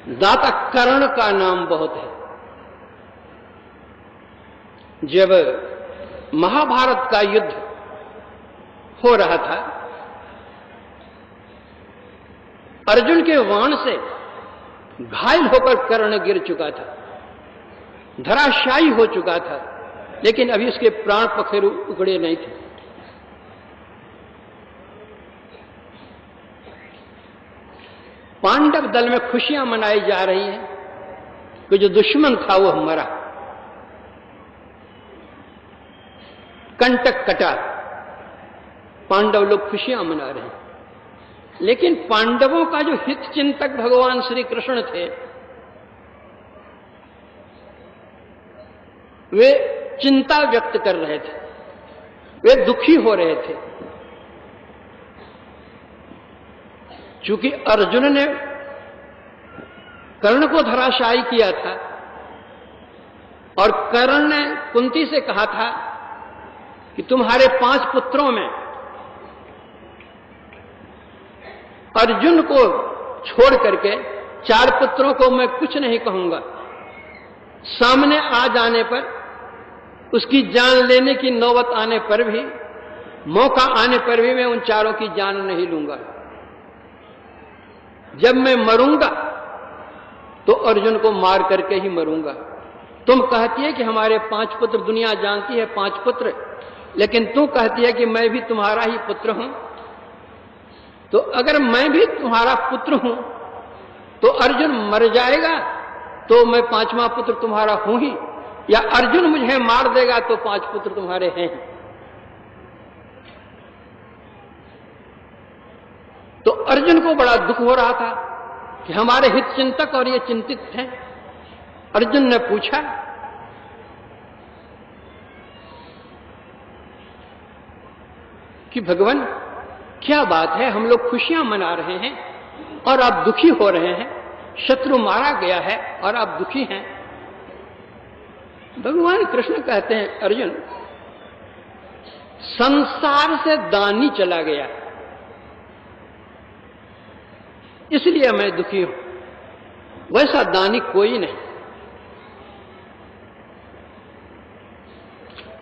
दाता कर्ण का नाम बहुत है। जब महाभारत का युद्ध हो रहा था, अर्जुन के बाण से घायल होकर कर्ण गिर चुका था, धराशायी हो चुका था, लेकिन अभी उसके प्राण पखेरु उगड़े नहीं थे। पांडव दल में खुशियां मनाई जा रही हैं कि जो दुश्मन था वो मरा, कंटक कटा, पांडव लोग खुशियां मना रहे हैं। लेकिन पांडवों का जो हित चिंतक भगवान श्री कृष्ण थे, वे चिंता व्यक्त कर रहे थे, वे दुखी हो रहे थे। चूंकि अर्जुन ने कर्ण को धराशायी किया था और कर्ण ने कुंती से कहा था कि तुम्हारे 5 पुत्रों में अर्जुन को छोड़ करके 4 पुत्रों को मैं कुछ नहीं कहूंगा, सामने आ जाने पर, उसकी जान लेने की नौबत आने पर भी, मौका आने पर भी मैं उन 4 की जान नहीं लूंगा। जब मैं मरूंगा तो अर्जुन को मार करके ही मरूंगा। तुम कहती है कि हमारे 5 पुत्र, दुनिया जानती है 5 पुत्र, लेकिन तू कहती है कि मैं भी तुम्हारा ही पुत्र हूं। तो अगर मैं भी तुम्हारा पुत्र हूं तो अर्जुन मर जाएगा तो मैं 5वां पुत्र तुम्हारा हूं ही, या अर्जुन मुझे मार देगा तो 5 पुत्र तुम्हारे हैं। तो अर्जुन को बड़ा दुख हो रहा था कि हमारे हित चिंतक और ये चिंतित थे। अर्जुन ने पूछा कि भगवान क्या बात है, हम लोग खुशियां मना रहे हैं और आप दुखी हो रहे हैं, शत्रु मारा गया है और आप दुखी हैं। भगवान कृष्ण कहते हैं, अर्जुन, संसार से दानी चला गया इसलिए मैं दुखी हूं, वैसा दानी कोई नहीं।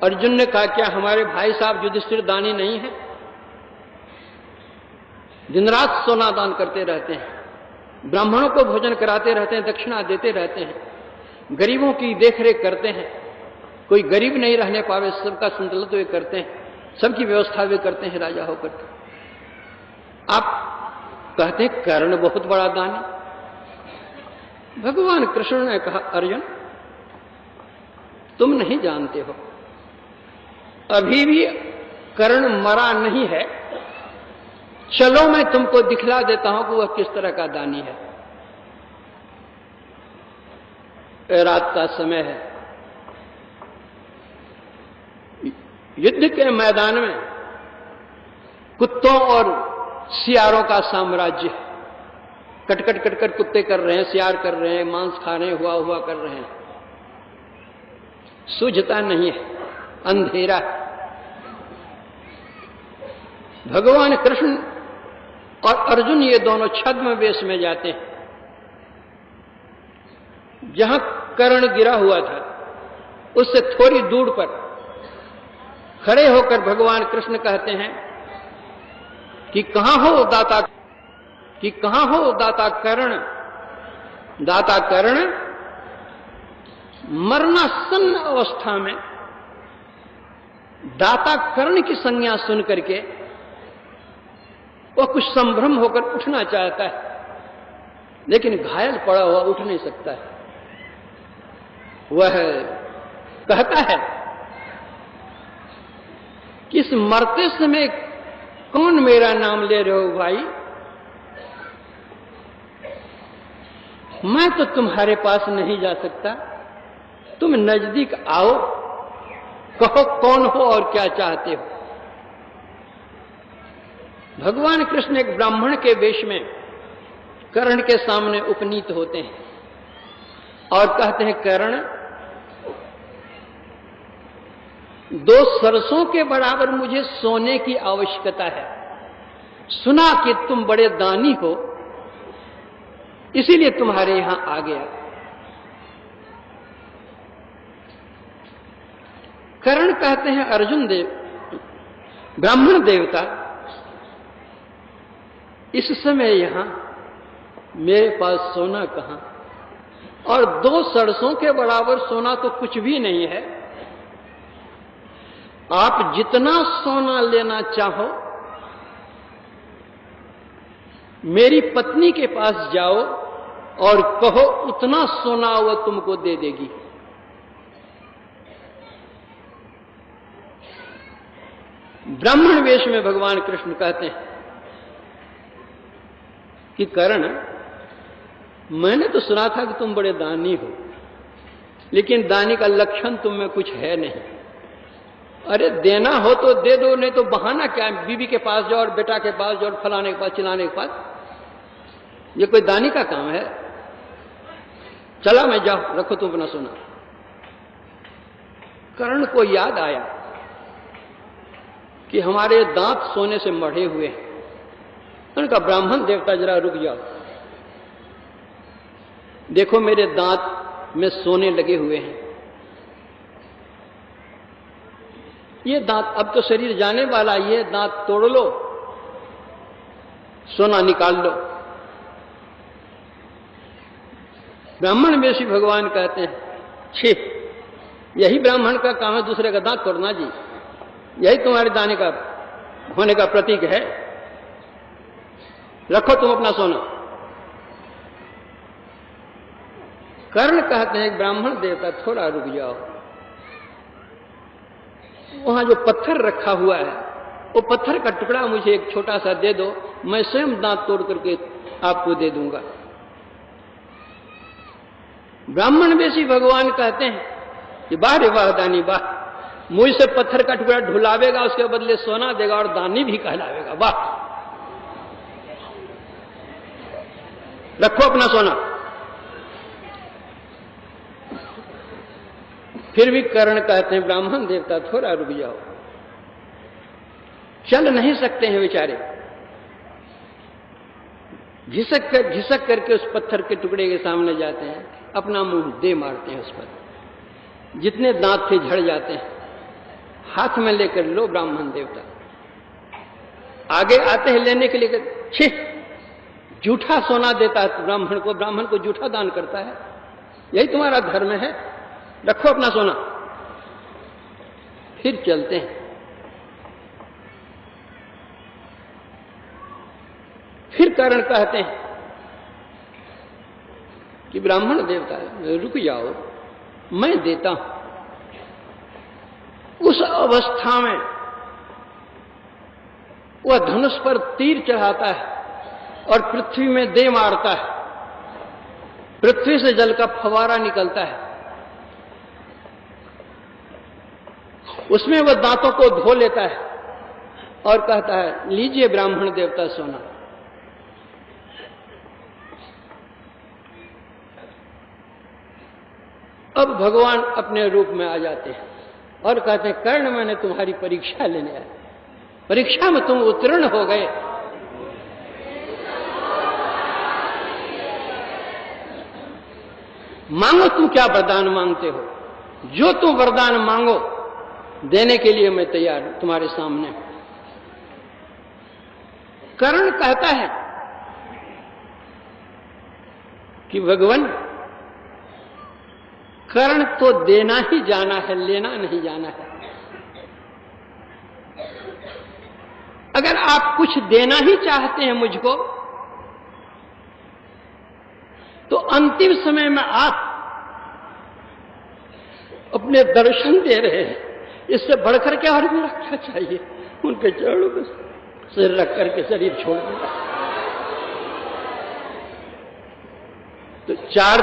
अर्जुन ने कहा, क्या हमारे भाई साहब युधिष्ठिर दानी नहीं है? दिन रात सोना दान करते रहते हैं, ब्राह्मणों को भोजन कराते रहते हैं, दक्षिणा देते रहते हैं, गरीबों की देखरेख करते हैं, कोई गरीब नहीं रहने पावे सबका संतुलन वे करते हैं, सबकी व्यवस्था वे करते हैं राजा होकर। आप कहते हैं कर्ण बहुत बड़ा दानी। भगवान कृष्ण ने कहा, अर्जुन तुम नहीं जानते हो, अभी भी कर्ण मरा नहीं है। चलो मैं तुमको दिखला देता हूं कि वह किस तरह का दानी है। रात का समय है, युद्ध के मैदान में कुत्तों और सियारों का साम्राज्य, कटकट कटकट कुत्ते कर रहे हैं, सियार कर रहे हैं, मांस खा रहे हैं, हुआ कर रहे हैं, सूझता नहीं है, अंधेरा। भगवान कृष्ण और अर्जुन ये दोनों छद्म वेश में जाते हैं। जहां कर्ण गिरा हुआ था उससे थोड़ी दूर पर खड़े होकर भगवान कृष्ण कहते हैं कि कहां हो दाता, कि कहां हो दाता कर्ण। दाता कर्ण मरणासन्न अवस्था में दाता कर्ण की संज्ञा सुन करके वह कुछ संभ्रम होकर उठना चाहता है, लेकिन घायल पड़ा हुआ उठ नहीं सकता है। वह कहता है कि इस मरते समय कौन मेरा नाम ले रहे हो भाई? मैं तो तुम्हारे पास नहीं जा सकता, तुम नजदीक आओ, कहो कौन हो और क्या चाहते हो। भगवान कृष्ण एक ब्राह्मण के वेश में कर्ण के सामने उपनीत होते हैं और कहते हैं, कर्ण 2 सरसों के बराबर मुझे सोने की आवश्यकता है। सुना कि तुम बड़े दानी हो, इसीलिए तुम्हारे यहां आ गया। कर्ण कहते हैं अर्जुन देव, ब्राह्मण देवता, इस समय यहां मेरे पास सोना कहां, और 2 सरसों के बराबर सोना तो कुछ भी नहीं है। आप जितना सोना लेना चाहो मेरी पत्नी के पास जाओ और कहो, उतना सोना वो तुमको दे देगी। ब्राह्मण वेश में भगवान कृष्ण कहते हैं कि कर्ण, मैंने तो सुना था कि तुम बड़े दानी हो, लेकिन दानी का लक्षण तुम में कुछ है नहीं। अरे देना हो तो दे दो, नहीं तो बहाना क्या है? बीवी के पास जाओ और बेटा के पास जाओ और फलाने के पास चिल्लाने के पास, ये कोई दानी का काम है? चला मैं, जाओ, रखो तुम अपना सोना। कर्ण को याद आया कि हमारे दांत सोने से मढ़े हुए हैं। उनका ब्राह्मण देवता, जरा रुक जाओ, देखो मेरे दांत में सोने लगे हुए हैं। ये दांत, अब तो शरीर जाने वाला, ये दांत तोड़ लो, सोना निकाल लो। ब्राह्मण में श्री भगवान कहते हैं, छी, यही ब्राह्मण का काम है दूसरे का दांत तोड़ना जी, यही तुम्हारे दाने का होने का प्रतीक है। रखो तुम अपना सोना। कर्ण कहते हैं, ब्राह्मण देवता थोड़ा रुक जाओ, वहां जो पत्थर रखा हुआ है वो पत्थर का टुकड़ा मुझे एक छोटा सा दे दो, मैं स्वयं दांत तोड़ करके आपको दे दूंगा। ब्राह्मण बेसी भगवान कहते हैं कि वाह रे वाह दानी वाह, मुझ से पत्थर का टुकड़ा ढुलावेगा, उसके बदले सोना देगा और दानी भी कहलावेगा, वाह। रखो अपना सोना। फिर भी कर्ण कहते हैं, ब्राह्मण देवता थोड़ा रुक जाओ, चल नहीं सकते हैं बेचारे, घिसक करके उस पत्थर के टुकड़े के सामने जाते हैं, अपना मुंह दे मारते हैं उस पर, जितने दांत थे झड़ जाते हैं, हाथ में लेकर लो ब्राह्मण देवता। आगे आते हैं लेने के लिए, छी, जूठा सोना देता है ब्राह्मण को, ब्राह्मण को जूठा दान करता है, यही तुम्हारा धर्म है, रखो अपना सोना। फिर चलते हैं। फिर कर्ण कहते हैं कि ब्राह्मण देवता रुक जाओ, मैं देता हूं। उस अवस्था में वह धनुष पर तीर चढ़ाता है और पृथ्वी में दे मारता है, पृथ्वी से जल का फवारा निकलता है, उसमें वह दांतों को धो लेता है और कहता है, लीजिए ब्राह्मण देवता सोना। अब भगवान अपने रूप में आ जाते हैं और कहते हैं, कर्ण, मैंने तुम्हारी परीक्षा लेने आया, परीक्षा में तुम उत्तीर्ण हो गए। मांगो, तुम क्या वरदान मांगते हो, जो तुम वरदान मांगो देने के लिए मैं तैयार हूं तुम्हारे सामने। कर्ण कहता है कि भगवान, कर्ण तो देना ही जाना है, लेना नहीं जाना है। अगर आप कुछ देना ही चाहते हैं मुझको, तो अंतिम समय में आप अपने दर्शन दे रहे हैं, इससे बढ़कर क्या और भी रखना चाहिए? उनके चरणों पर सिर रख करके शरीर छोड़ दिया। तो 4